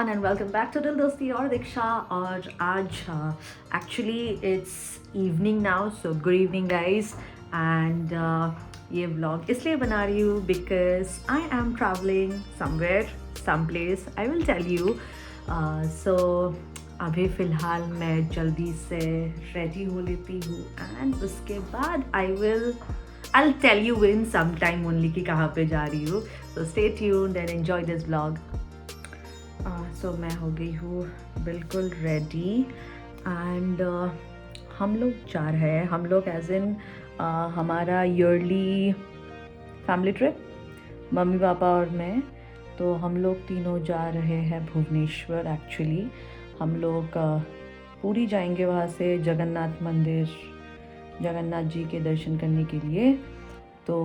everyone and welcome back to Dil Dosti और दीक्षा और आज actually it's evening now so good evening guys and ये vlog इसलिए बना रही हूँ because I am traveling somewhere someplace I will tell you so अभी फ़िलहाल मैं जल्दी से रेडी हो लेती हूँ and उसके बाद I'll tell you in some time only कि कहाँ पे जा रही हूँ so stay tuned and enjoy this vlog. So मैं हो गई हूँ बिल्कुल रेडी एंड हम लोग जा रहे हैं हम लोग एज इन हमारा yearly family trip mummy papa और मैं तो हम लोग तीनों जा रहे हैं भुवनेश्वर एक्चुअली हम लोग पूरी जाएंगे वहाँ से जगन्नाथ मंदिर जगन्नाथ जी के दर्शन करने के लिए तो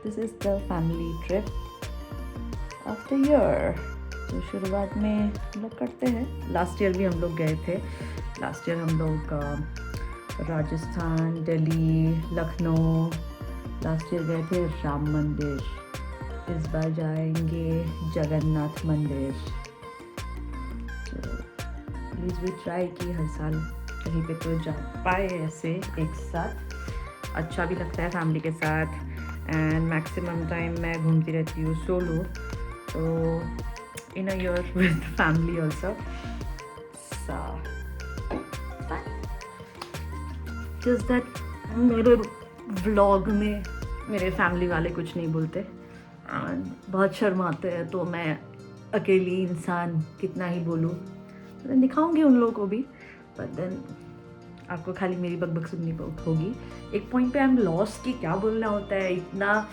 this is the family trip of the year तो शुरुआत में हम लोग करते हैं लास्ट ईयर भी हम लोग गए थे लास्ट ईयर हम लोग राजस्थान दिल्ली लखनऊ लास्ट ईयर गए थे राम मंदिर इस बार जाएंगे जगन्नाथ मंदिर तो प्लीज़ भी ट्राई की हर साल कहीं पे तो जा पाए ऐसे एक साथ अच्छा भी लगता है फैमिली के साथ एंड मैक्सिमम टाइम मैं घूमती रहती हूँ सोलो तो in a year with the family also so just that मेरे vlog में मेरे फैमिली वाले कुछ नहीं बोलते बहुत शर्माते हैं तो मैं अकेली इंसान कितना ही बोलूँ तो दिखाऊंगी उन लोगों को भी but then आपको खाली मेरी बकबक सुननी होगी एक पॉइंट पे आई एम लॉस्ट कि क्या बोलना होता है इतना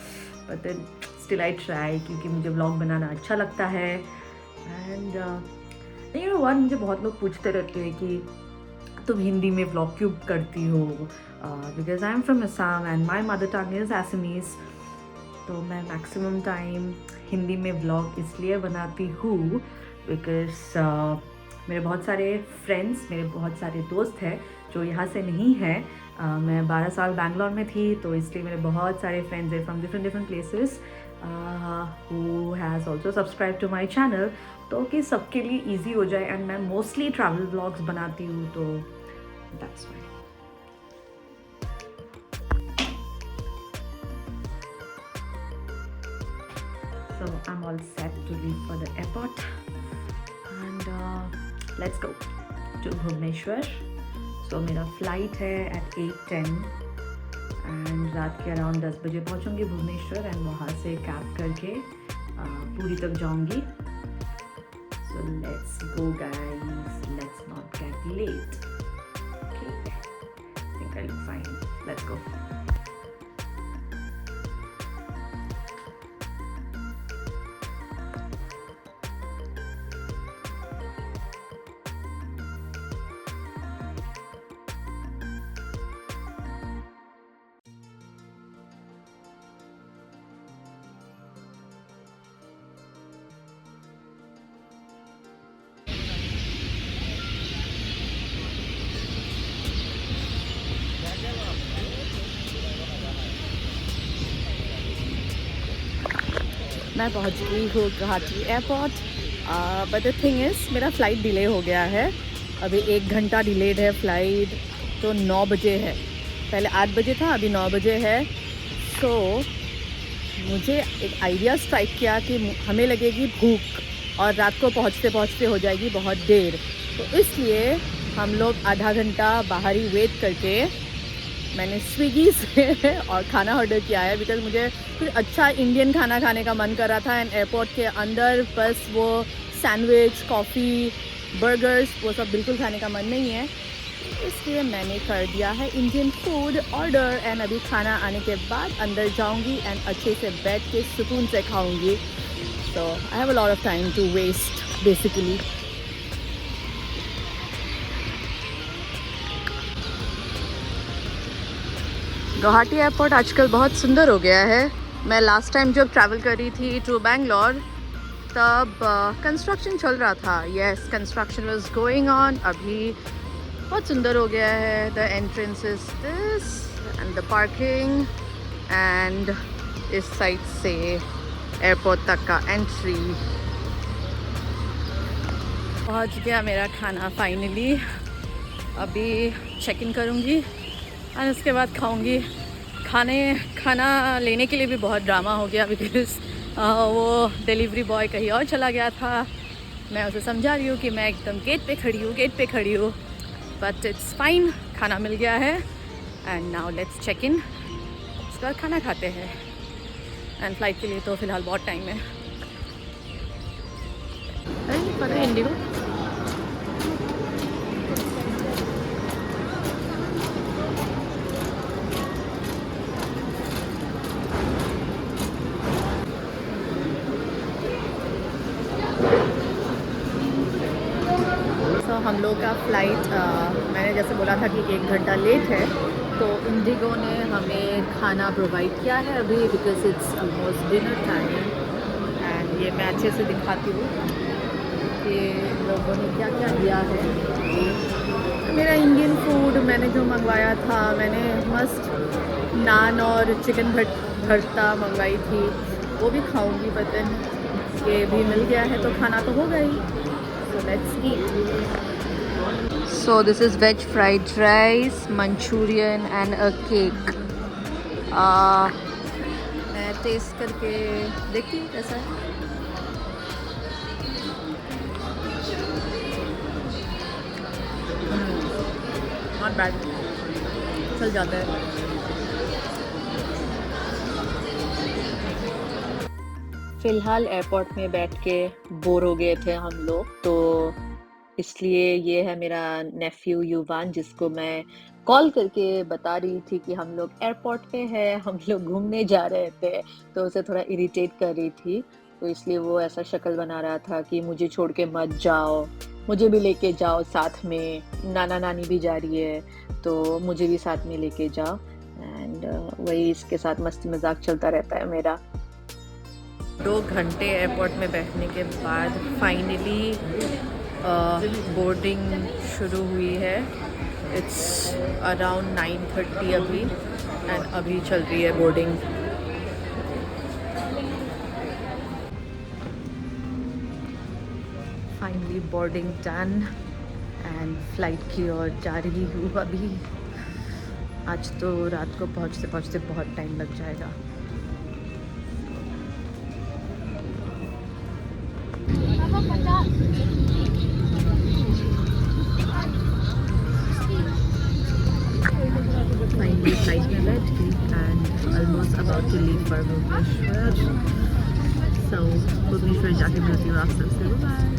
but then still I try क्योंकि मुझे व्लॉग बनाना अच्छा लगता है एंड यू नो वन मुझे बहुत लोग पूछते रहते हैं कि तुम हिंदी में व्लॉग क्यों करती हो because I am from Assam and my mother tongue is Assamese तो मैं मैक्सिमम टाइम हिंदी में व्लॉग इसलिए बनाती हूँ बिकॉज मेरे बहुत सारे फ्रेंड्स मेरे बहुत सारे दोस्त हैं जो यहाँ से नहीं हैं मैं 12 साल बैंगलोर में थी तो इसलिए मेरे बहुत सारे फ्रेंड्स हैं from different places who has also subscribed to my channel तो कि सबके लिए easy हो जाए and मैं mostly travel vlogs बनाती हूँ तो that's why so I'm all set to leave for the airport and let's go to Bhubaneswar so मेरा flight है at 8:10 एंड रात के अराउंड 10 बजे पहुंचूंगी भुवनेश्वर एंड वहाँ से कैब करके पूरी तक जाऊंगी so let's go guys let's not get late okay I think I will fine let's go मैं पहुंच गई हूँ Guwahati airport but the thing is मेरा फ़्लाइट डिले हो गया है अभी 1 घंटा डिलेड है फ़्लाइट तो 9 बजे है पहले 8 बजे था अभी 9 बजे है सो मुझे एक आइडिया स्ट्राइक किया कि हमें लगेगी भूख और रात को पहुँचते पहुँचते हो जाएगी बहुत देर तो इसलिए हम लोग आधा घंटा बाहर ही वेट करके मैंने स्विगी से और खाना ऑर्डर किया है बिकॉज मुझे कुछ अच्छा इंडियन खाना खाने का मन कर रहा था एंड एयरपोर्ट के अंदर बस वो सैंडविच कॉफ़ी बर्गर्स वो सब बिल्कुल खाने का मन नहीं है इसलिए मैंने कर दिया है इंडियन फूड ऑर्डर एंड अभी खाना आने के बाद अंदर जाऊंगी एंड अच्छे से बैठ के सुकून से खाऊंगी तो I have a lot of time to waste basically Guwahati airport आजकल बहुत सुंदर हो गया है मैं लास्ट टाइम जब ट्रैवल कर रही थी टू बैंगलोर तब कंस्ट्रक्शन चल रहा था yes construction was going on अभी बहुत सुंदर हो गया है the entrance is this and the parking and इस साइड से एयरपोर्ट तक का एंट्री पहुंच गया मेरा खाना फाइनली। अभी चेक इन करूँगी और उसके बाद खाऊँगी। खाना लेने के लिए भी बहुत ड्रामा हो गया बिकॉज़ वो डिलीवरी बॉय कहीं और चला गया था। मैं उसे समझा रही हूँ कि मैं एकदम गेट पे खड़ी हूँ बट इट्स फाइन, खाना मिल गया है। And now let's check in, उसके बाद खाना खाते हैं। एंड फ्लाइट के लिए तो फ़िलहाल बहुत टाइम है। अरे पता है इंडिगो हम लोग का फ़्लाइट मैंने जैसे बोला था कि 1 घंटा लेट है, तो इंडिगो ने हमें खाना प्रोवाइड किया है अभी because it's almost dinner time. And ये मैं अच्छे से दिखाती हूँ कि लोगों ने क्या क्या दिया है। मेरा इंडियन फूड मैंने जो मंगवाया था, मैंने मस्त नान और चिकन भरता मंगवाई थी, वो भी खाऊंगी। बट ये भी मिल गया है तो खाना तो होगा ही। So let's eat. So this is veg fried rice, Manchurian and a cake. मैं टेस्ट करके देखती हूँ कैसा है। Not bad, चल जाता है। फ़िलहाल एयरपोर्ट में बैठ के बोर हो गए थे हम लोग, तो इसलिए ये है मेरा नेफ्यू युवान, जिसको मैं कॉल करके बता रही थी कि हम लोग एयरपोर्ट पे हैं, हम लोग घूमने जा रहे थे। तो उसे थोड़ा इरिटेट कर रही थी, तो इसलिए वो ऐसा शक्ल बना रहा था कि मुझे छोड़ के मत जाओ, मुझे भी लेके जाओ साथ में, नाना नानी भी जा रही है तो मुझे भी साथ में लेके जाओ। एंड वही इसके साथ मस्ती मजाक चलता रहता है मेरा। 2 घंटे एयरपोर्ट में बैठने के बाद फाइनली बोर्डिंग शुरू हुई है। इट्स अराउंड 9:30 अभी, एंड अभी चल रही है boarding. Finally boarding done and flight की ओर जा रही हूँ अभी। आज तो रात को पहुँचते पहुँचते बहुत टाइम लग जाएगा। फाइनली फ्लाइट में बैठ गई and almost about to leave for Bhubaneswar. So Bhubaneswar जाके मिलती हूँ आप सबसे। बाय।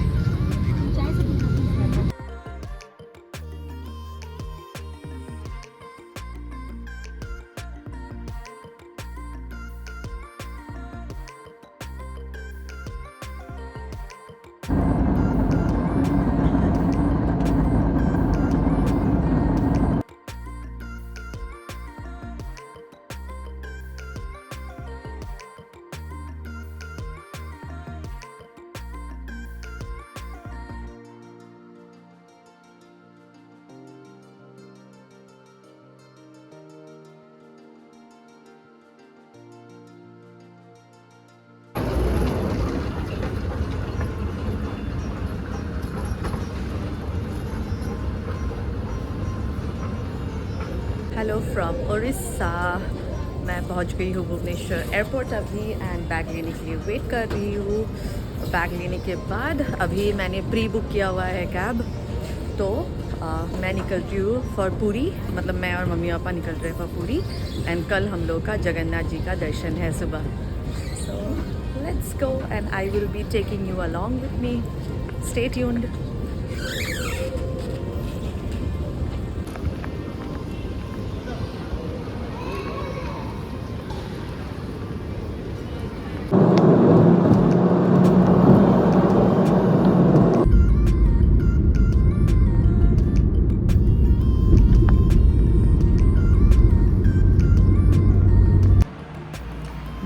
Hello from Orissa. मैं पहुंच गई हूँ भुवनेश्वर एयरपोर्ट अभी एंड बैग लेने के लिए वेट कर रही हूँ। बैग लेने के बाद अभी मैंने प्री बुक किया हुआ है कैब, तो मैं निकल रही हूँ फॉर पुरी। मतलब मैं और मम्मी पापा निकल रहे हैं फॉर पुरी एंड कल हम लोग का जगन्नाथ जी का दर्शन है सुबह। सो let's go and I will be taking you along with me. Stay tuned.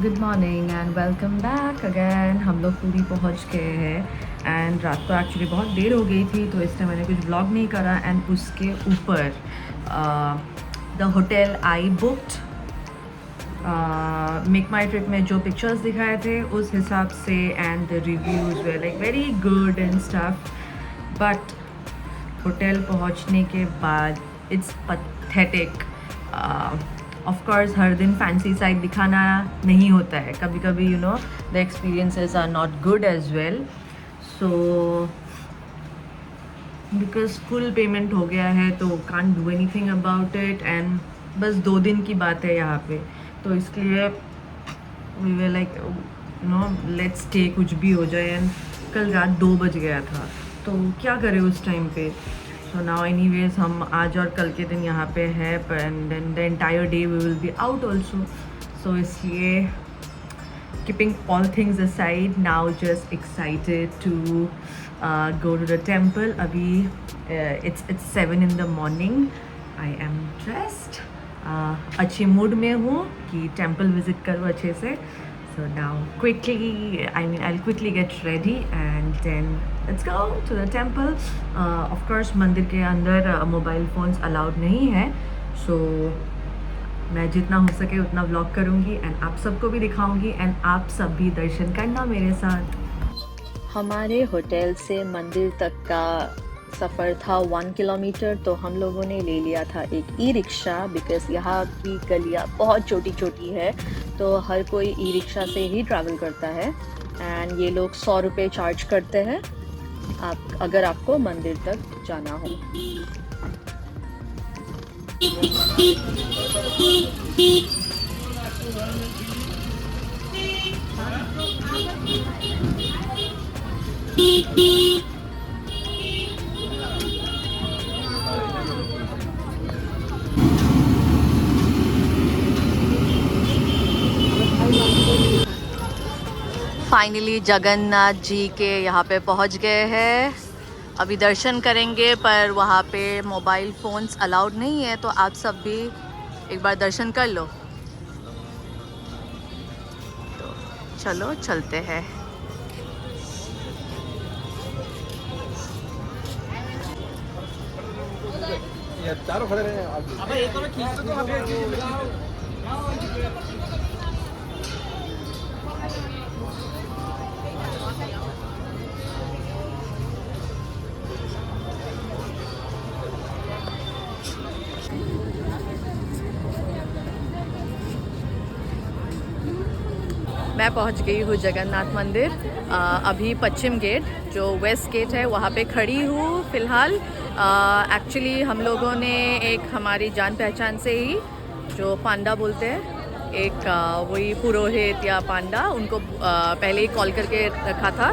Good morning and welcome back again. हम लोग पूरी पहुंच गए हैं एंड रात को एक्चुअली बहुत देर हो गई थी, तो इसलिए मैंने कुछ व्लॉग नहीं करा। एंड उसके ऊपर the hotel I booked make my trip में जो पिक्चर्स दिखाए थे उस हिसाब से, and the reviews were like very good and stuff. But hotel पहुंचने के बाद इट्स पथेटिक। ऑफ कोर्स हर दिन फैंसी साइड दिखाना नहीं होता है, कभी कभी you know the experiences are not good as well. So because full payment हो गया है तो can't do anything about it, and बस 2 दिन की बात है यहाँ पे, तो इसलिए we were like no let's stay, कुछ भी हो जाए। एंड कल रात 2 बज गया था, तो क्या करें उस टाइम पे। सो नाउ एनीवेज हम आज और कल के दिन यहाँ पे है, and then the entire day we will be out also. So इसलिए keeping all things aside, now just excited to go to the temple. Abhi it's 7 in the morning. I am dressed, अच्छे mood में हूँ कि temple visit करूँ अच्छे से। So now quickly, I'll quickly get ready and then let's go to the temple. Of course मंदिर के अंदर मोबाइल फ़ोन्स अलाउड नहीं है, so मैं जितना हो सके उतना व्लॉग करूँगी एंड आप सबको भी दिखाऊँगी, एंड आप सब भी दर्शन करना मेरे साथ। हमारे होटल से मंदिर तक का सफ़र था 1 किलोमीटर, तो हम लोगों ने ले लिया था एक ई रिक्शा, बिकॉज़ यहाँ की गलियाँ बहुत छोटी छोटी है, तो हर कोई ई रिक्शा से ही ट्रैवल करता है। एंड ये लोग 100 रुपये चार्ज करते हैं अगर आपको मंदिर तक जाना हो। फाइनली जगन्नाथ जी के यहाँ पे पहुँच गए हैं। अभी दर्शन करेंगे, पर वहाँ पे मोबाइल फ़ोन्स अलाउड नहीं है, तो आप सब भी एक बार दर्शन कर लो। तो चलो चलते हैं। चारों खड़े रहे मैं पहुंच गई हूँ जगन्नाथ मंदिर। अभी पश्चिम गेट जो वेस्ट गेट है वहाँ पे खड़ी हूँ फ़िलहाल। एक्चुअली हम लोगों ने एक हमारी जान पहचान से ही जो पांडा बोलते हैं, एक वही पुरोहित या पांडा, उनको पहले ही कॉल करके रखा था,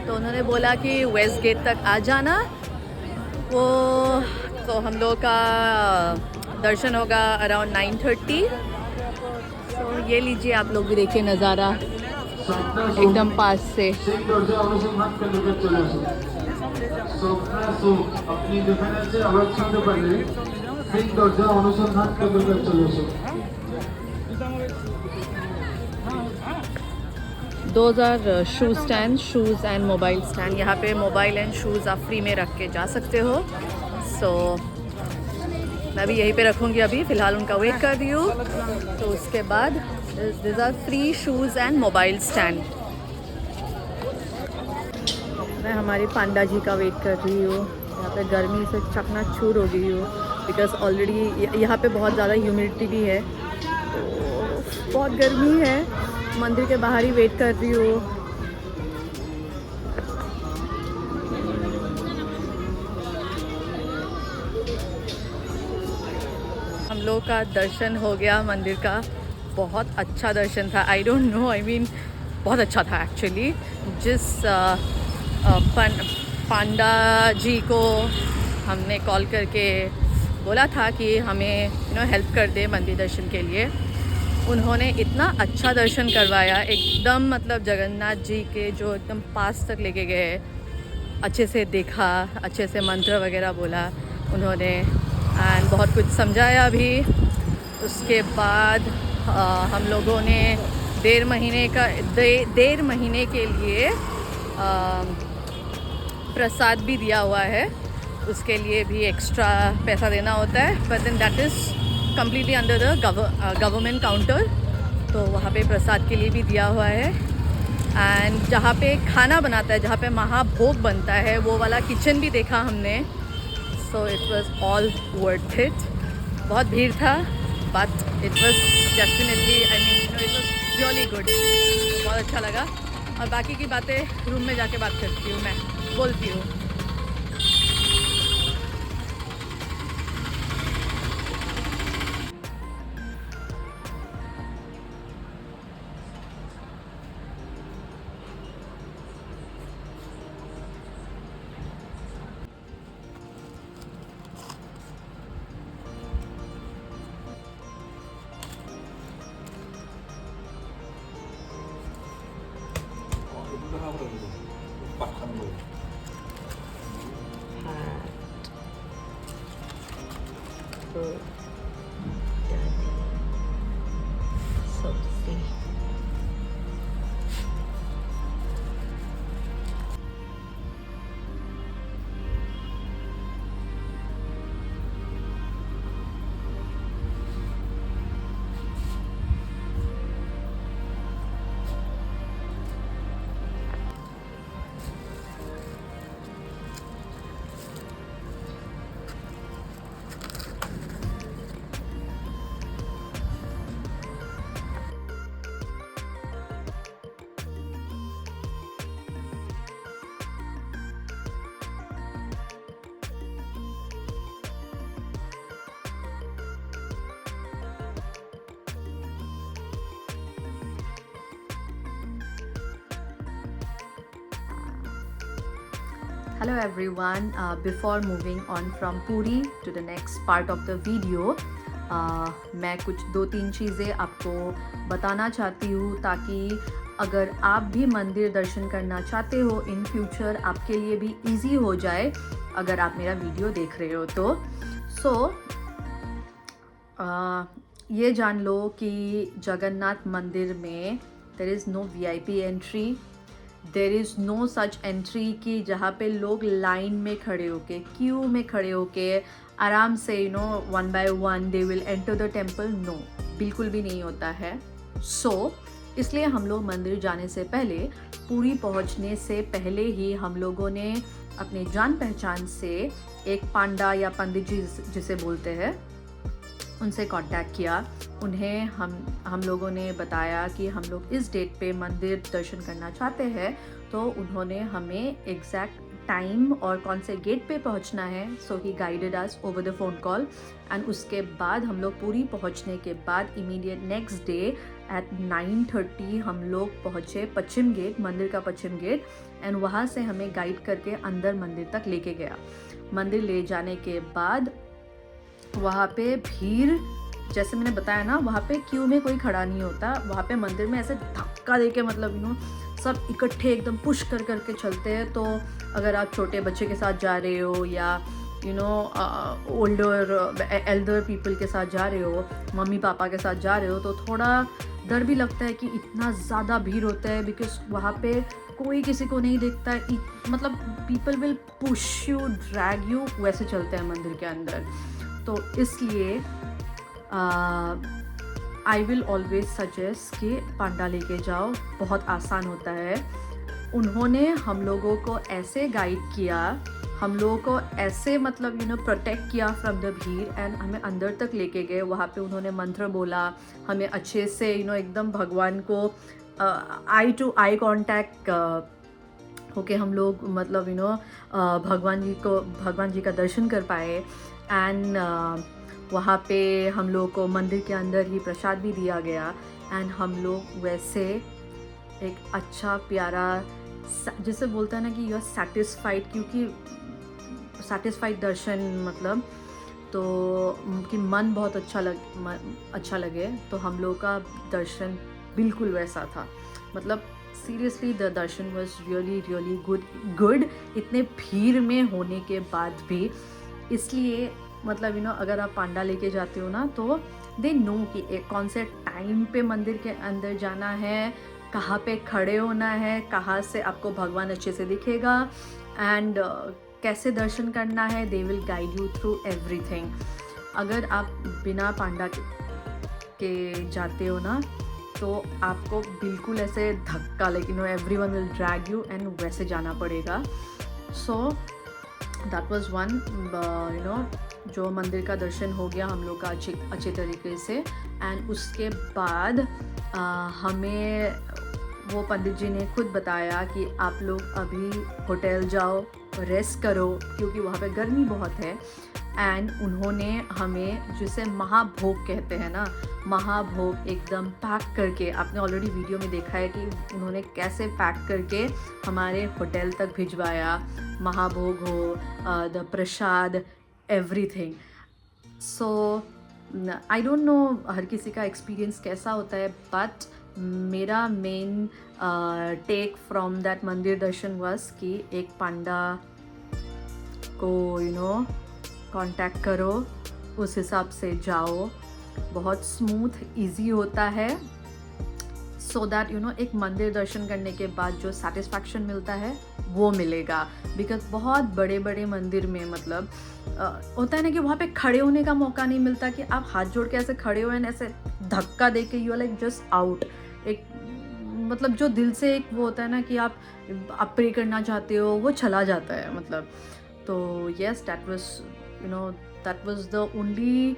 तो उन्होंने बोला कि वेस्ट गेट तक आ जाना। वो तो हम लोग का दर्शन होगा अराउंड 9:30। तो ये लीजिए, आप लोग भी देखिए नज़ारा एकदम पास से। अपनी डिफेंस अवक्षण पडले 2000 shoe stand, shoes and mobile stand. यहाँ पे मोबाइल एंड शूज़ आप फ्री में रख के जा सकते हो। सो मैं भी यहीं पे रखूँगी, अभी फ़िलहाल उनका वेट कर रही हूँ। तो उसके बाद this are free shoes and mobile stand. मैं हमारी पांडा जी का वेट कर रही हूँ। यहाँ पे गर्मी से चकनाचूर हो गई हूँ, बिकॉज़ ऑलरेडी यहाँ पे बहुत ज़्यादा ह्यूमिडिटी भी है, तो बहुत गर्मी है। मंदिर के बाहर ही वेट कर रही हूँ। हम लोग का दर्शन हो गया मंदिर का, बहुत अच्छा दर्शन था। आई डोंट नो, आई मीन बहुत अच्छा था एक्चुअली। जिस पांडा जी को हमने कॉल करके बोला था कि हमें हेल्प कर दे मंदिर दर्शन के लिए, उन्होंने इतना अच्छा दर्शन करवाया एकदम, मतलब जगन्नाथ जी के जो एकदम पास तक लेके गए, अच्छे से देखा, अच्छे से मंत्र वगैरह बोला उन्होंने, एंड बहुत कुछ समझाया भी। उसके बाद हम लोगों ने 1.5 महीने के लिए प्रसाद भी दिया हुआ है, उसके लिए भी एक्स्ट्रा पैसा देना होता है, but then that is completely under the government counter. तो वहाँ पे प्रसाद के लिए भी दिया हुआ है। एंड जहाँ पे खाना बनाता है, जहाँ पे महाभोग बनता है, वो वाला किचन भी देखा हमने. So it was all worth it. बहुत भीड़ था but it was definitely, I mean it was really good. बहुत अच्छा लगा. और बाकी की बातें रूम में जाके बात करती हूँ, मैं बोलती हूँ. Hello everyone, before moving on from Puri to the next part of the video, मैं कुछ 2-3 चीज़ें आपको बताना चाहती हूँ ताकि अगर आप भी मंदिर दर्शन करना चाहते हो इन फ्यूचर आपके लिए भी इजी हो जाए अगर आप मेरा वीडियो देख रहे हो तो. ये जान लो कि जगन्नाथ मंदिर में there is no VIP entry. There is no such entry कि जहाँ पे लोग लाइन में खड़े होके, क्यू में खड़े होके आराम से one by one they will enter the temple. No, बिल्कुल भी नहीं होता है. इसलिए हम लोग मंदिर जाने से पहले, पुरी पहुँचने से पहले ही हम लोगों ने अपने जान पहचान से एक पांडा या पंडित जी जिसे बोलते हैं उनसे कांटेक्ट किया. उन्हें हम लोगों ने बताया कि हम लोग इस डेट पे मंदिर दर्शन करना चाहते हैं. तो उन्होंने हमें एग्जैक्ट टाइम और कौन से गेट पे पहुंचना है. So he guided us over the phone call. And उसके बाद हम लोग पूरी पहुंचने के बाद इमीडिएट नेक्स्ट डे एट 9:30 हम लोग पहुँचे पश्चिम गेट, मंदिर का पश्चिम गेट. एंड वहाँ से हमें गाइड करके अंदर मंदिर तक लेके गया. मंदिर ले जाने के बाद वहाँ पे भीड़, जैसे मैंने बताया ना, वहाँ पे क्यू में कोई खड़ा नहीं होता. वहाँ पे मंदिर में ऐसे धक्का देके मतलब सब इकट्ठे एकदम पुश कर करके चलते हैं. तो अगर आप छोटे बच्चे के साथ जा रहे हो या एल्डर पीपल के साथ जा रहे हो, मम्मी पापा के साथ जा रहे हो, तो थोड़ा डर भी लगता है कि इतना ज़्यादा भीड़ होता है. बिकॉज वहाँ पे कोई किसी को नहीं देखता है. मतलब people will push you, drag you, वैसे चलते हैं मंदिर के अंदर. तो इसलिए आई विल ऑलवेज सजेस्ट कि पांडा लेके जाओ, बहुत आसान होता है. उन्होंने हम लोगों को ऐसे गाइड किया, हम लोगों को ऐसे मतलब प्रोटेक्ट किया फ्रॉम द भीड़. एंड हमें अंदर तक लेके गए. वहाँ पे उन्होंने मंत्र बोला, हमें अच्छे से एकदम भगवान को आई टू आई कांटेक्ट होके हम लोग मतलब भगवान जी का दर्शन कर पाए. एंड वहाँ पे हम लोग को मंदिर के अंदर ही प्रसाद भी दिया गया. एंड हम लोग वैसे एक अच्छा प्यारा, जिसे बोलता है ना कि यू आर सेटिस्फाइड, क्योंकि सेटिस्फाइड दर्शन मतलब तो कि मन बहुत अच्छा लगे. तो हम लोग का दर्शन बिल्कुल वैसा था. मतलब seriously the Darshan was really good इतने भीड़ में होने के बाद भी. इसलिए मतलब अगर आप पांडा लेके जाते हो ना तो दे नो कि कौन से टाइम पे मंदिर के अंदर जाना है, कहाँ पे खड़े होना है, कहाँ से आपको भगवान अच्छे से दिखेगा एंड कैसे दर्शन करना है. They will guide you through everything. अगर आप बिना पांडा के जाते हो ना तो आपको बिल्कुल ऐसे धक्का, लेकिन everyone will drag you and वैसे जाना पड़ेगा. सो दैट वाज वन, जो मंदिर का दर्शन हो गया हम लोग का अच्छे तरीके से. एंड उसके बाद हमें वो पंडित जी ने खुद बताया कि आप लोग अभी होटल जाओ, रेस्ट करो, क्योंकि वहाँ पे गर्मी बहुत है. एंड उन्होंने हमें, जिसे महाभोग कहते हैं ना, महाभोग एकदम पैक करके, आपने ऑलरेडी वीडियो में देखा है कि उन्होंने कैसे पैक करके हमारे होटल तक भिजवाया. महाभोग हो, the prasad, everything. So I don't know हर किसी का एक्सपीरियंस कैसा होता है, बट मेरा मेन टेक फ्रॉम दैट मंदिर दर्शन वाज कि एक पांडा को कांटेक्ट करो, उस हिसाब से जाओ. बहुत स्मूथ इजी होता है. सो दैट एक मंदिर दर्शन करने के बाद जो सेटिस्फैक्शन मिलता है वो मिलेगा. बिकॉज बहुत बड़े बड़े मंदिर में मतलब होता है ना कि वहाँ पे खड़े होने का मौका नहीं मिलता, कि आप हाथ जोड़ के ऐसे खड़े हो एंड ऐसे धक्का दे के you are like just out. एक मतलब जो दिल से एक वो होता है ना कि आप प्रे करना चाहते हो, वो चला जाता है मतलब. तो yes, that was the only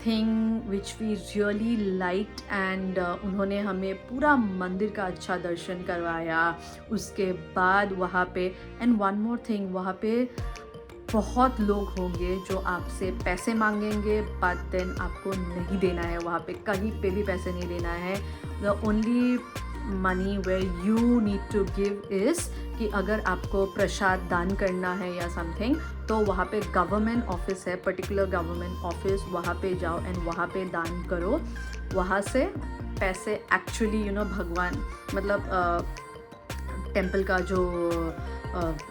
thing which we really liked. And उन्होंने हमें पूरा मंदिर का अच्छा दर्शन करवाया. उसके बाद वहाँ पे, एंड वन मोर थिंग, वहाँ पे बहुत लोग होंगे जो आपसे पैसे मांगेंगे, बट देन आपको नहीं देना है. वहाँ पे कहीं पे भी पैसे नहीं देना है. The only money where you need to give is कि अगर आपको प्रसाद दान करना है या समथिंग, तो वहाँ पे गवर्नमेंट ऑफिस है, पर्टिकुलर गवर्नमेंट ऑफिस, वहाँ पे जाओ एंड वहाँ पे दान करो. वहाँ से पैसे एक्चुअली भगवान मतलब टेम्पल का जो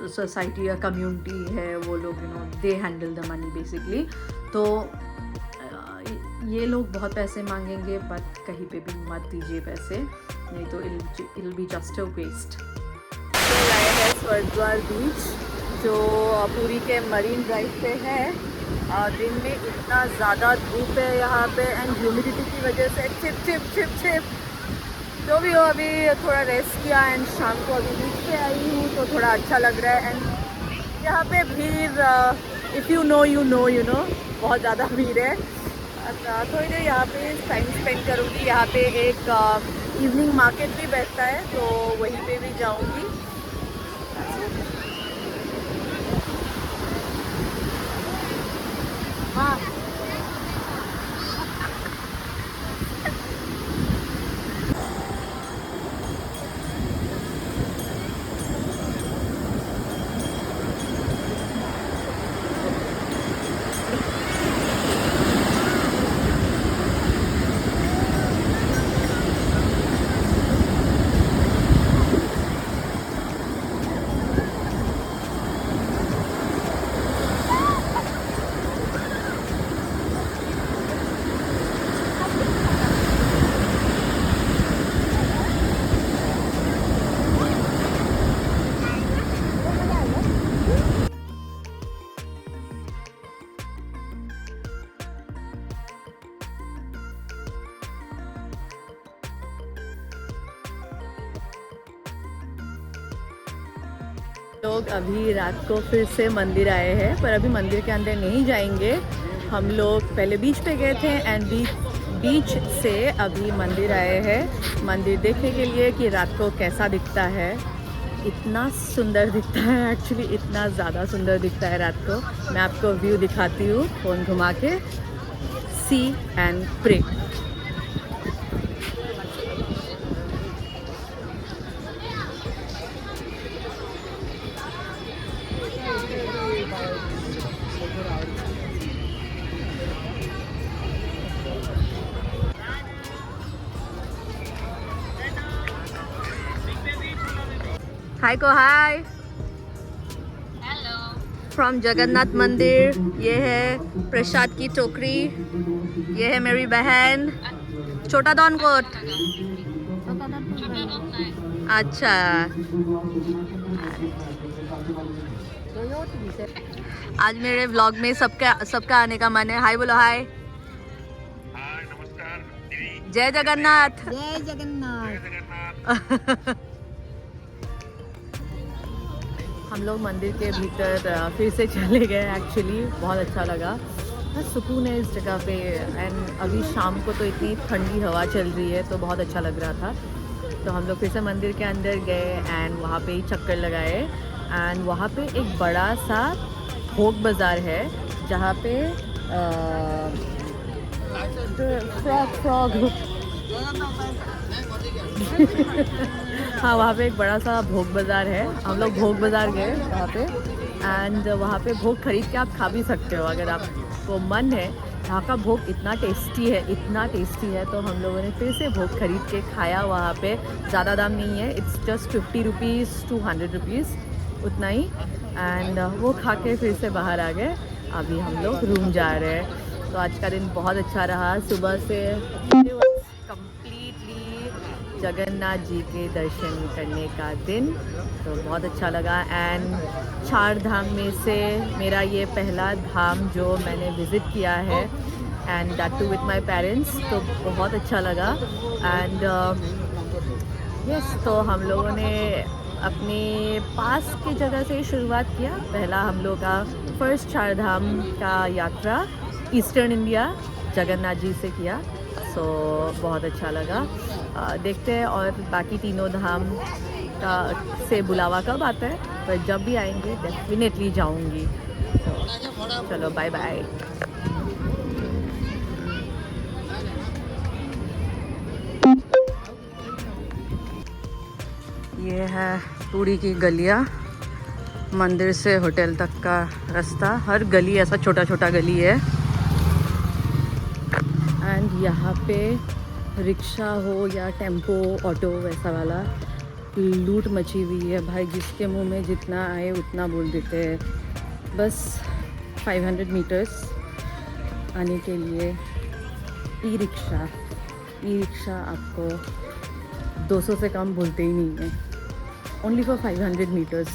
सोसाइटी या कम्युनिटी है, वो लोग they handle the money basically. तो ये लोग बहुत पैसे मांगेंगे, बट कहीं पे भी मत दीजिए पैसे, नहीं तो it will be just a waste. आए हैं स्वर्गद्वार बीच, जो पुरी के मरीन ड्राइव पे है. दिन में इतना ज़्यादा धूप है यहाँ पे एंड ह्यूमिडिटी की वजह से चिप चिप चिप चिप. जो भी हो, अभी थोड़ा रेस्ट किया एंड शाम को अभी बीच पे आई हूँ तो थोड़ा अच्छा लग रहा है. एंड यहाँ पे भीड़, इफ़ यू नो बहुत ज़्यादा भीड़ है. थोड़ी देर यहाँ पे टाइम स्पेंड करूँगी. यहाँ पे एक इवनिंग मार्केट भी बैठता है, तो वहीं पे भी जाऊँगी. हाँ, लोग अभी रात को फिर से मंदिर आए हैं, पर अभी मंदिर के अंदर नहीं जाएंगे. हम लोग पहले बीच पे गए थे एंड बीच से अभी मंदिर आए हैं, मंदिर देखने के लिए कि रात को कैसा दिखता है. इतना सुंदर दिखता है, एक्चुअली इतना ज़्यादा सुंदर दिखता है रात को. मैं आपको व्यू दिखाती हूँ फ़ोन घुमा के. सी एंड प्रे. हाय को हाय. हेलो. फ्रॉम जगन्नाथ मंदिर. ये है प्रसाद की टोकरी. ये है मेरी बहन छोटा डॉन कोट. अच्छा, आज मेरे व्लॉग में सबका आने का मन है. हाय बोलो. हाय. हाँ नमस्कार दीदी. जय जगन्नाथ। जय जगन्नाथ। हम लोग मंदिर के भीतर फिर से चले गए। एक्चुअली बहुत अच्छा लगा, बहुत सुकून है इस जगह पे। एंड अभी शाम को तो इतनी ठंडी हवा चल रही है तो बहुत अच्छा लग रहा था। तो हम लोग फिर से मंदिर के अंदर गए एंड वहाँ पे ही चक्कर लगाए। एंड वहाँ पे एक बड़ा सा भोग बाज़ार है जहाँ पे फ्रॉग हाँ, वहाँ पे एक बड़ा सा भोग बाज़ार है। हम लोग भोग बाज़ार गए वहाँ पे एंड वहाँ पे भोग खरीद के आप खा भी सकते हो अगर आपको मन है। यहाँ का भोग इतना टेस्टी है, इतना टेस्टी है। तो हम लोगों ने फिर से भोग खरीद के खाया वहाँ पे। ज़्यादा दाम नहीं है, it's just 50 rupees to 100 rupees, उतना ही। एंड वो खा के फिर से बाहर आ गए। अभी हम लोग रूम जा रहे हैं। तो आज का दिन बहुत अच्छा रहा। सुबह से कंप्लीटली जगन्नाथ जी के दर्शन करने का दिन, तो बहुत अच्छा लगा। एंड 4 धाम में से मेरा ये पहला धाम जो मैंने विज़िट किया है and that too with my parents, तो बहुत अच्छा लगा। एंड यस, तो हम लोगों ने अपने पास की जगह से शुरुआत किया। पहला हम लोग का फर्स्ट 4 धाम का यात्रा ईस्टर्न इंडिया जगन्नाथ जी से किया। सो बहुत अच्छा लगा। देखते हैं और बाकी तीनों धाम का से बुलावा कब आता है, पर जब भी आएंगे डेफिनेटली जाऊंगी। तो चलो बाय बाय। ये है पूरी की गलियाँ, मंदिर से होटल तक का रास्ता। हर गली ऐसा छोटा छोटा गली है। एंड यहाँ पे रिक्शा हो या टेम्पो ऑटो वैसा वाला लूट मची हुई है भाई। जिसके मुंह में जितना आए उतना बोल देते हैं। बस 500 मीटर्स आने के लिए ई रिक्शा आपको 200 से कम बोलते ही नहीं है। ओनली फॉर 500 मीटर्स,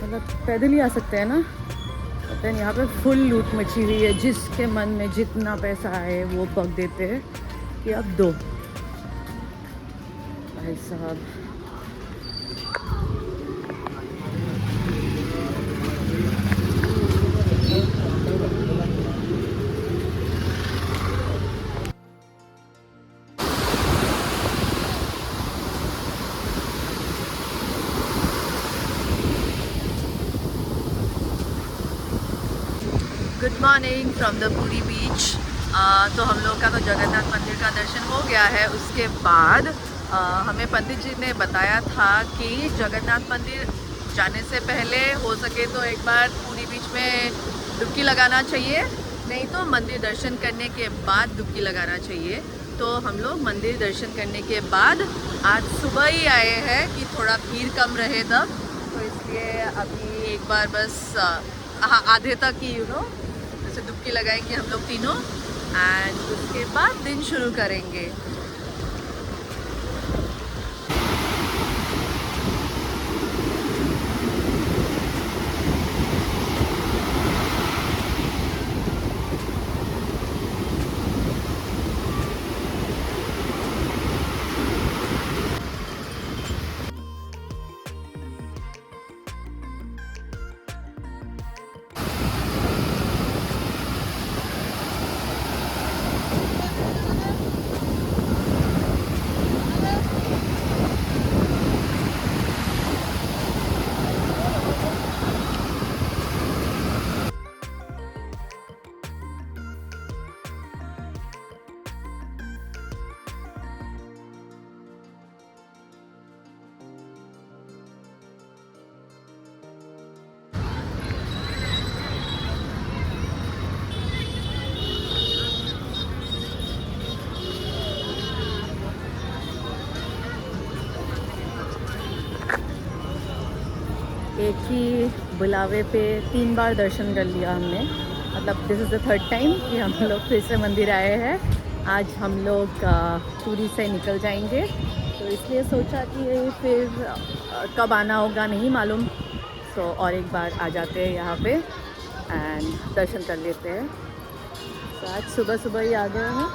मतलब पैदल ही आ सकते हैं ना। लेकिन यहाँ पे फुल लूट मची हुई है। जिसके मन में जितना पैसा आए वो बक देते हैं कि अब दो। भाई साहब, गुड मॉर्निंग फ्रॉम द पूरी बीच। तो हम लोग का तो जगन्नाथ मंदिर का दर्शन हो गया है। उसके बाद हमें पंडित जी ने बताया था कि जगन्नाथ मंदिर जाने से पहले हो सके तो एक बार पूरी बीच में डुबकी लगाना चाहिए, नहीं तो मंदिर दर्शन करने के बाद डुबकी लगाना चाहिए। तो हम लोग मंदिर दर्शन करने के बाद आज सुबह ही आए हैं कि थोड़ा भीड़ कम रहे तब, तो इसलिए अभी एक बार बस आधे तक ही जैसे डुबकी लगाएंगे हम लोग तीनों एंड उसके बाद दिन शुरू करेंगे। एक ही बुलावे पे 3 बार दर्शन कर लिया हमने। मतलब this is the 3rd time कि हम लोग फिर से मंदिर आए हैं। आज हम लोग पूरी से निकल जाएंगे, तो इसलिए सोचा कि फिर कब आना होगा नहीं मालूम। सो और एक बार आ जाते हैं यहाँ पे एंड दर्शन कर लेते हैं। तो आज सुबह सुबह ही आ गए हैं।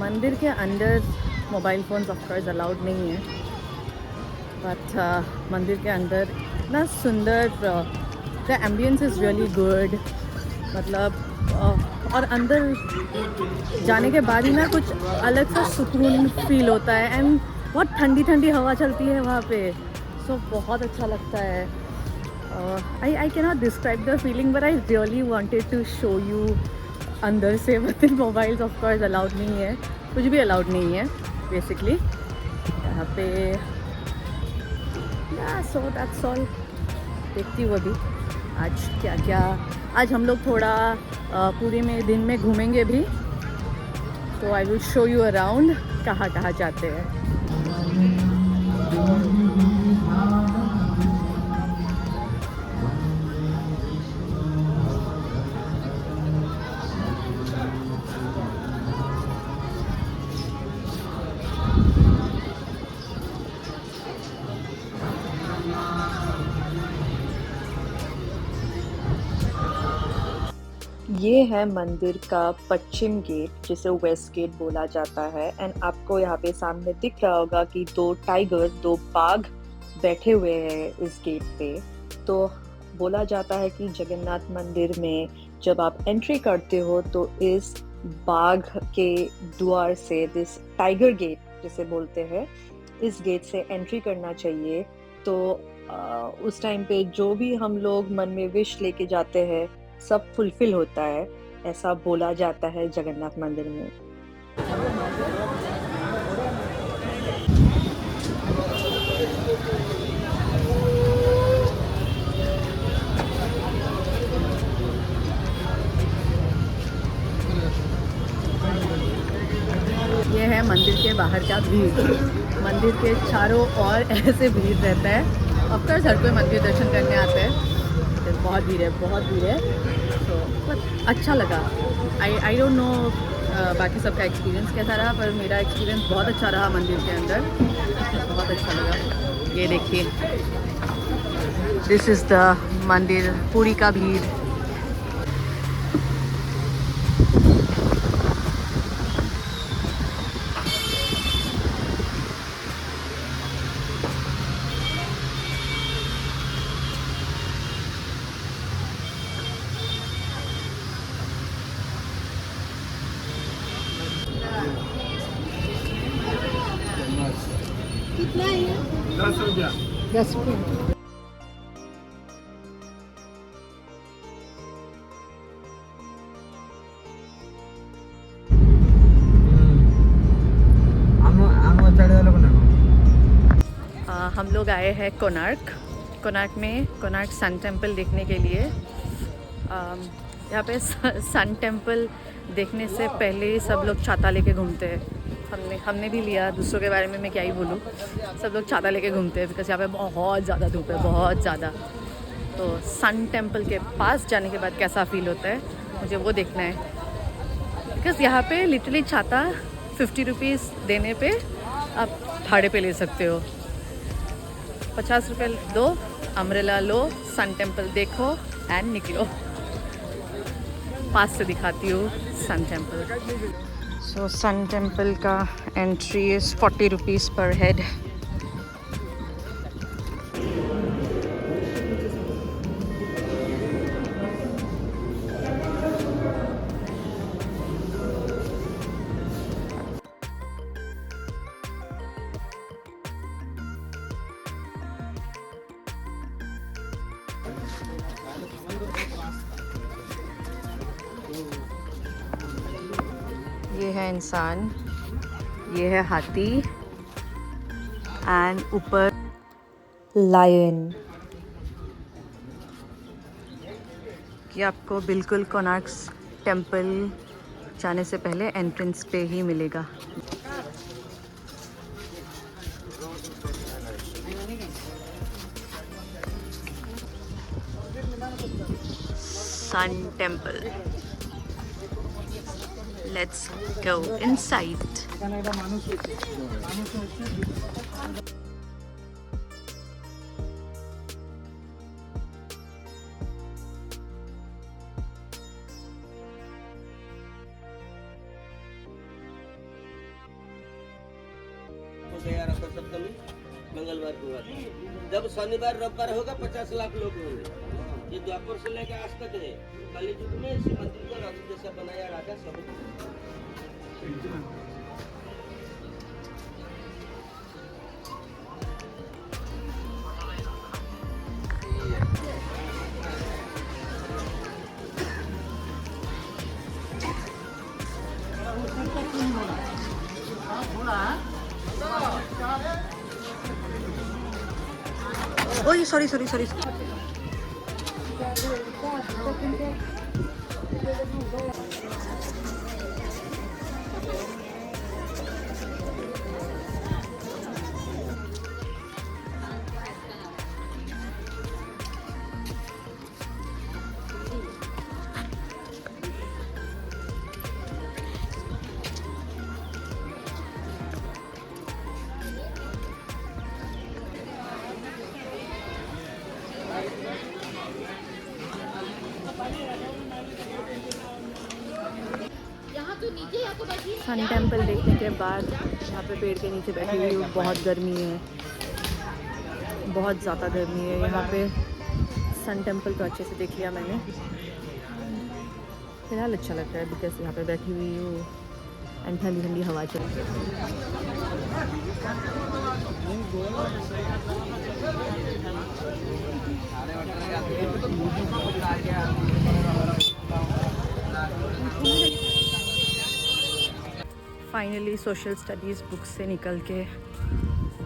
मंदिर के अंदर mobile phones of course allowed नहीं है, बट मंदिर के अंदर इतना सुंदर, the ambience is really good. मतलब और अंदर जाने के बाद ही ना कुछ अलग सा सुकून फील होता है, एंड बहुत ठंडी ठंडी हवा चलती है वहाँ पे, सो बहुत अच्छा लगता है। I can not describe the feeling, but I really wanted to show you अंदर से। बट मोबाइल्स ऑफ कोर्स अलाउड नहीं है, कुछ भी अलाउड नहीं है बेसिकली यहाँ पे। So that's all. देखती हूँ अभी आज क्या क्या। आज हम लोग थोड़ा पूरे में दिन में घूमेंगे भी, तो आई विल शो यू अराउंड कहाँ कहाँ जाते हैं। ये है मंदिर का पश्चिम गेट, जिसे वेस्ट गेट बोला जाता है। एंड आपको यहाँ पे सामने दिख रहा होगा कि दो बाघ बैठे हुए हैं इस गेट पे। तो बोला जाता है कि जगन्नाथ मंदिर में जब आप एंट्री करते हो तो इस बाघ के द्वार से, दिस टाइगर गेट जिसे बोलते हैं, इस गेट से एंट्री करना चाहिए। तो उस टाइम पे जो भी हम लोग मन में विश लेके जाते हैं सब फुलफिल होता है, ऐसा बोला जाता है जगन्नाथ मंदिर में। ये है मंदिर के बाहर का भीड़। मंदिर के चारों ओर ऐसे भीड़ रहता है। ऑफ कोर्स हर कोई मंदिर दर्शन करने आता है, बहुत भीड़ है, बहुत भीड़ है। तो बट अच्छा लगा। आई डोंट नो बाकी सबका एक्सपीरियंस कैसा रहा, पर मेरा एक्सपीरियंस बहुत अच्छा रहा मंदिर के अंदर, बहुत अच्छा लगा। ये देखिए, दिस इज़ द मंदिर, पूरी का भीड़। कितना है? 10 रुपया। 10 हम लोग आए हैं कोणार्क में कोणार्क सन टेम्पल देखने के लिए। यहाँ पे सन टेम्पल देखने से पहले सब लोग छाता लेके घूमते हैं। हमने भी लिया, दूसरों के बारे में मैं क्या ही बोलूँ। सब लोग छाता लेके घूमते हैं बिकॉज यहाँ पे बहुत ज़्यादा धूप है, बहुत ज़्यादा। तो सन टेम्पल के पास जाने के बाद कैसा फील होता है मुझे वो देखना है। बिकॉज यहाँ पे लिटरली छाता 50 रुपीज़ देने पे आप भाड़े पे ले सकते हो। 50 रुपये दो, अम्ब्रेला लो, सन टेम्पल देखो एंड निकलो। पास से दिखाती हूँ सन टेम्पल। सो सन टेम्पल का एंट्री इज़ 40 रुपीज़ पर हेड। ये है इंसान, ये है हाथी एंड ऊपर लायन। ये आपको बिल्कुल कोणार्क टेम्पल जाने से पहले एंट्रेंस पे ही मिलेगा। Sun temple, let's go inside. गया रथ सप्तमी मंगलवार को हुआ था। जब शनिवार रविवार होगा 50 लाख लोग होंगे। ये द्वापर से लेकर आज तक है। कलि युग में इस मंदिर को रथ जैसा बनाया राजा सब। ओए sorry sorry sorry. Sun temple देखने के बाद यहाँ पे पेड़ के नीचे बैठी हुई हूँ। बहुत गर्मी है, बहुत ज़्यादा गर्मी है यहाँ पे। सन टेम्पल तो अच्छे से देख लिया मैंने, फिलहाल अच्छा लगता है बिकॉज यहाँ पे बैठी हुई हूँ एंड ठंडी ठंडी हवा चल रही है। फाइनली सोशल स्टडीज़ बुक से निकल के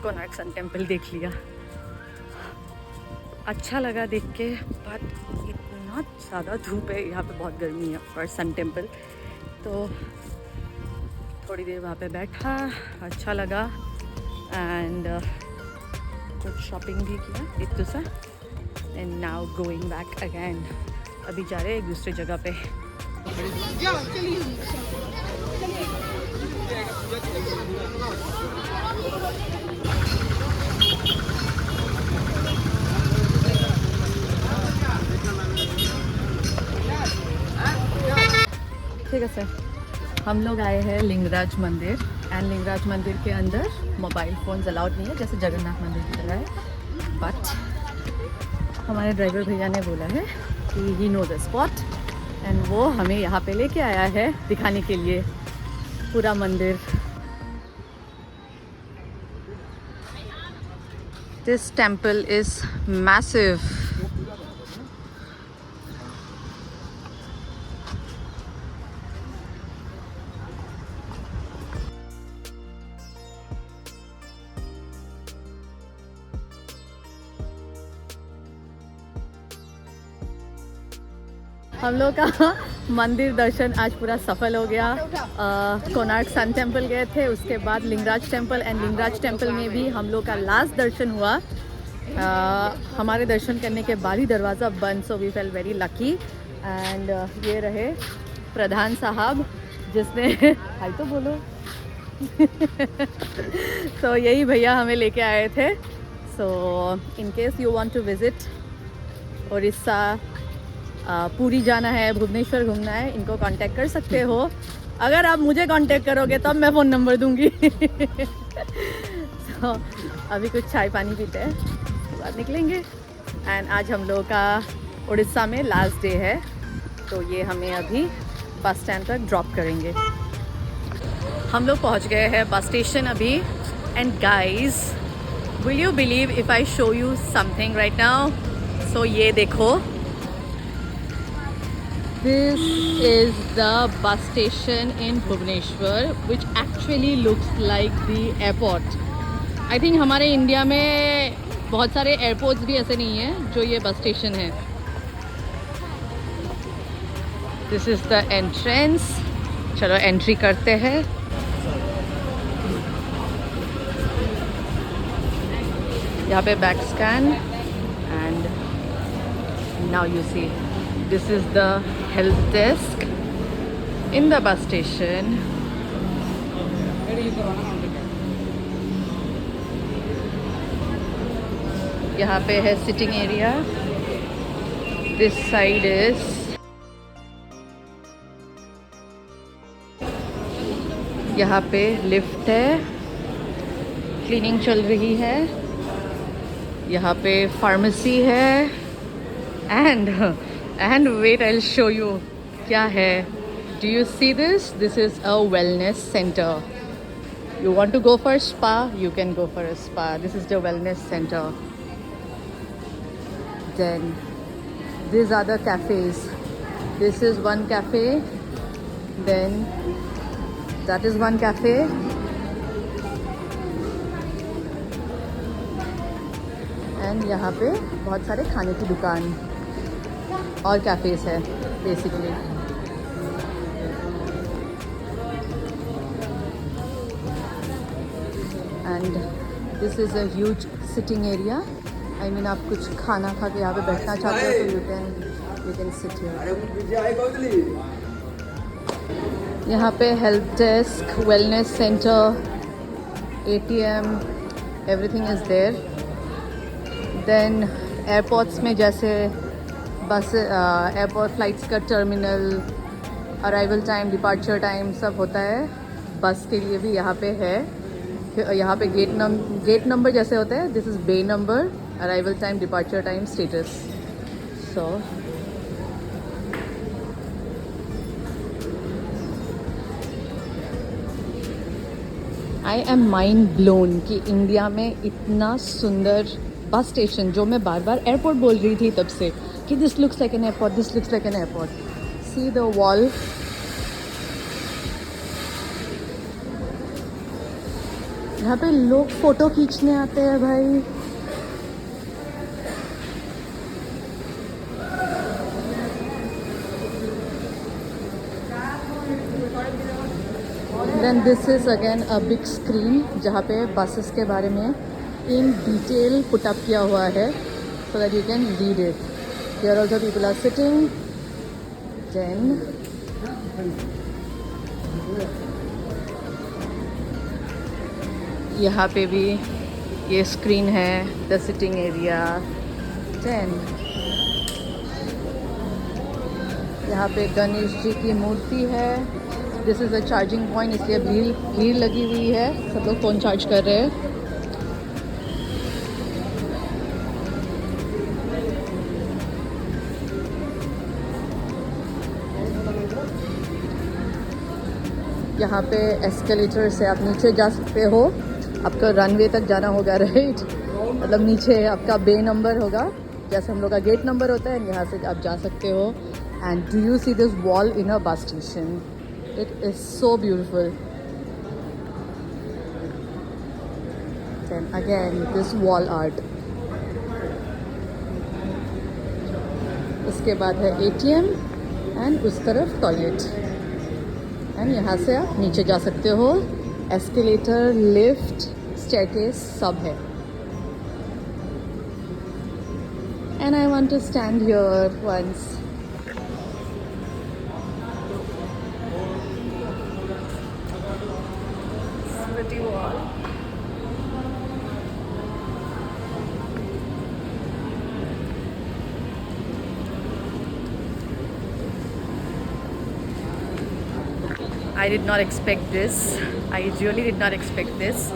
कोणार्क सन टेम्पल देख लिया। अच्छा लगा देख के, बट इतना ज़्यादा धूप है यहाँ पे, बहुत गर्मी है फॉर सन टेम्पल। तो थोड़ी देर वहाँ पे बैठा, अच्छा लगा एंड कुछ शॉपिंग भी किया इतना सा and now going back again. अभी जा रहे हैं एक दूसरी जगह पे। ठीक है सर, हम लोग आए हैं लिंगराज मंदिर एंड लिंगराज मंदिर के अंदर मोबाइल फ़ोन्स अलाउड नहीं है जैसे जगन्नाथ मंदिर की तरह है। बट हमारे ड्राइवर भैया ने बोला है कि ही नो द स्पॉट एंड वो हमें यहाँ पे लेके आया है दिखाने के लिए पूरा मंदिर। This temple is massive. हम लोग का मंदिर दर्शन आज पूरा सफल हो गया। कोणार्क सन टेम्पल गए थे, उसके बाद Lingaraj temple and Lingaraj temple में भी हम लोग का लास्ट दर्शन हुआ। हमारे दर्शन करने के बाद ही दरवाज़ा बंद, so we fell very lucky. And ये रहे प्रधान साहब जिसने हाय तो बोलो तो यही भैया हमें लेके आए थे। So in case you want to visit Orissa, Puri जाना है, भुवनेश्वर घूमना है, इनको कांटेक्ट कर सकते हो। अगर आप मुझे कांटेक्ट करोगे तब मैं फ़ोन नंबर दूंगी। तो अभी कुछ चाय पानी पीते हैं, उसके बाद निकलेंगे। एंड आज हम लोगों का उड़ीसा में लास्ट डे है, तो ये हमें अभी बस स्टैंड तक ड्रॉप करेंगे। हम लोग पहुंच गए हैं बस स्टेशन अभी। And guys, will you believe if I show you something right now? So ये देखो, this is the bus station in Bhubaneswar which actually looks like the airport. I think हमारे इंडिया में बहुत सारे airports भी ऐसे नहीं हैं जो ये बस स्टेशन है। This is the entrance. चलो एंट्री करते हैं। यहाँ पे back scan and now you see this is the help desk in the bus station. यहाँ पे है sitting area, this side is यहाँ पे लिफ्ट है क्लीनिंग चल रही है। यहाँ पे फार्मेसी है and wait I will show you क्या है। Do you see this? This is a wellness centre. You want to go for spa, you can go for a spa. This is the wellness centre. Then these are the cafes. This is one cafe, then that is one cafe, and यहाँ पे बहुत सारे खाने की दुकान और cafes है basically. And this is a huge sitting area. I mean आप कुछ खाना खा के यहाँ पे बैठना चाहते हो तो यू कैन सिट हियर। यहाँ पे help desk, wellness centre, ATM, everything is there. Then airports में जैसे बस एयरपोर्ट फ्लाइट्स का terminal, arrival time, departure time सब होता है। बस के लिए भी यहाँ पे है। यहाँ पे गेट नंबर जैसे होता है, this is bay number, arrival time, departure time, status. So I am mind blown कि इंडिया में इतना सुंदर बस स्टेशन, जो मैं बार बार एयरपोर्ट बोल रही थी तब से कि this looks like an airport, this looks like an airport. See the wall. यहाँ पे लोग फ़ोटो खींचने आते हैं भाई। Then this is again a big screen जहाँ पे बसेस के बारे में इन डिटेल पुट अप किया हुआ है so that you can read it. Here also people are sitting. Then यहाँ पे भी ये स्क्रीन है, द सिटिंग एरिया। देन यहाँ पे गणेश जी की मूर्ति है। This is a charging point, इसलिए भीड़ लगी हुई है, सब लोग फ़ोन चार्ज कर रहे हैं। यहाँ पे एस्केलेटर से आप नीचे जा सकते हो। आपका रनवे तक जाना होगा, राइट? मतलब नीचे आपका बे नंबर होगा, जैसे हम लोग का गेट नंबर होता है, यहाँ से आप जा सकते हो। And do you see this wall in a bus station? It is so beautiful. Then again this wall art. उसके बाद है ATM एंड उस तरफ टॉयलेट। एंड यहाँ से आप नीचे जा सकते हो। एस्केलेटर, लिफ्ट, स्टेयरकेस सब है। And I want to stand here once. Pretty wall. I did not expect this. I really did not expect this.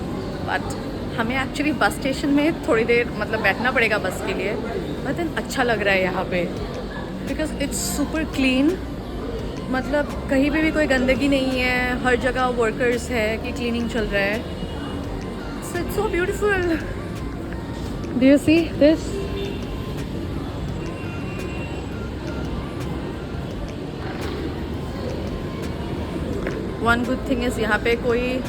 But हमें एक्चुअली बस स्टेशन में थोड़ी देर मतलब बैठना पड़ेगा बस के लिए, बट देन अच्छा लग रहा है यहाँ पे बिकॉज इट्स सुपर क्लीन। मतलब कहीं पे भी कोई गंदगी नहीं है, हर जगह वर्कर्स है कि क्लीनिंग चल रहा है। So it's so beautiful. Do you see this? One good thing is यहाँ पे कोई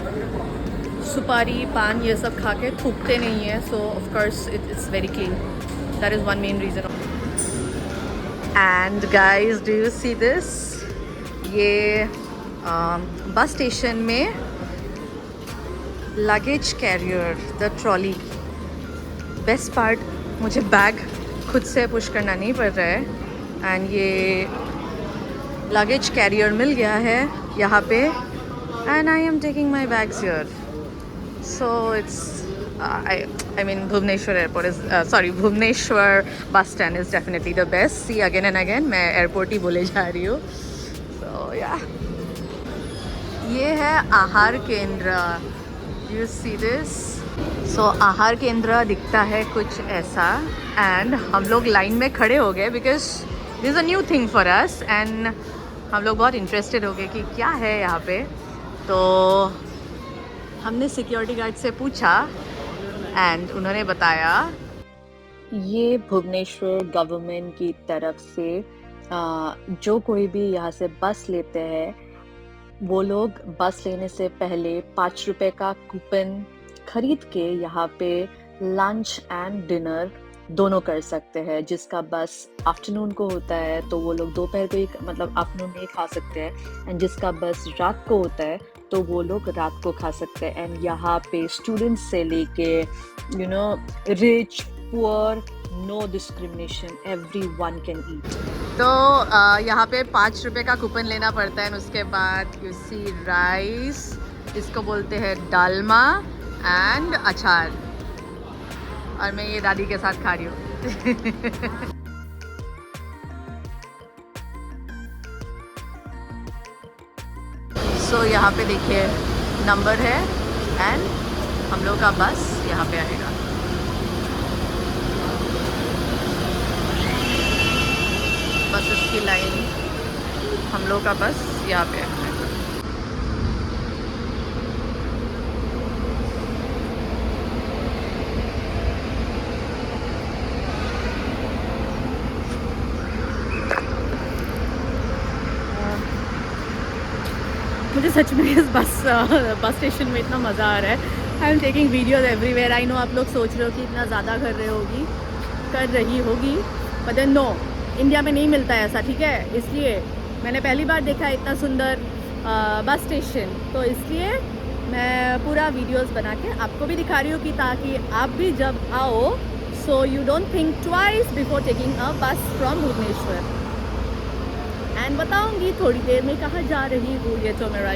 सुपारी, पान ये सब खा के थूकते नहीं है। So of course it's very clean. That is one main reason. And guys do you see this? ये बस स्टेशन में luggage carrier, the trolley. Best part, मुझे बैग खुद से पुश करना नहीं पड़ रहा है। एंड ये लगेज कैरियर मिल गया है यहाँ पे। And I am taking my bags here. So it's I mean Bhubaneswar airport is Bhubaneswar bus stand is definitely the best. See again and again मैं airport ही बोले जा रही हूँ. So yeah, ये है आहार केंद्र. You see this? सो आहार केंद्र दिखता है कुछ ऐसा एंड हम लोग लाइन में खड़े हो गए because this a new thing for us and हम लोग बहुत इंटरेस्टेड हो गए कि क्या है यहाँ पे। तो हमने सिक्योरिटी गार्ड से पूछा एंड उन्होंने बताया ये भुवनेश्वर गवर्नमेंट की तरफ से जो कोई भी यहाँ से बस लेते हैं वो लोग बस लेने से पहले 5 रुपए का कूपन खरीद के यहाँ पे लंच एंड डिनर दोनों कर सकते हैं। जिसका बस आफ्टरनून को होता है तो वो लोग दोपहर को ही मतलब आफ्टरनून में ही खा सकते हैं एंड जिसका बस रात को होता है तो वो लोग रात को खा सकते हैं। एंड यहाँ पे स्टूडेंट्स से लेके you know rich poor no discrimination, everyone can eat. तो यहाँ पे 5 रुपए का कूपन लेना पड़ता है। उसके बाद यू सी राइस, इसको बोलते हैं डालमा एंड अचार, और मैं ये दादी के साथ खा रही हूँ। सो यहाँ पे देखिए नंबर है एंड हम लोग का बस यहाँ पे आएगा। बसेस की लाइन, हम लोग का बस यहाँ पे है। मुझे सच में इस बस स्टेशन में इतना मज़ा आ रहा है। I am taking videos everywhere. I know आप लोग सोच रहे हो कि इतना ज़्यादा कर रही होगी बट देन नो, इंडिया में नहीं मिलता है ऐसा, ठीक है। इसलिए मैंने पहली बार देखा है इतना सुंदर बस स्टेशन, तो इसलिए मैं पूरा वीडियोस बना के आपको भी दिखा रही हूँ कि ताकि आप भी जब आओ so you don't think twice before taking a बस फ्रॉम भुवनेश्वर। एंड बताऊँगी थोड़ी देर में कहाँ जा रही हूँ। ये तो मेरा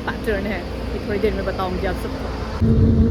पैटर्न है कि थोड़ी देर में बताऊँगी आप सबको।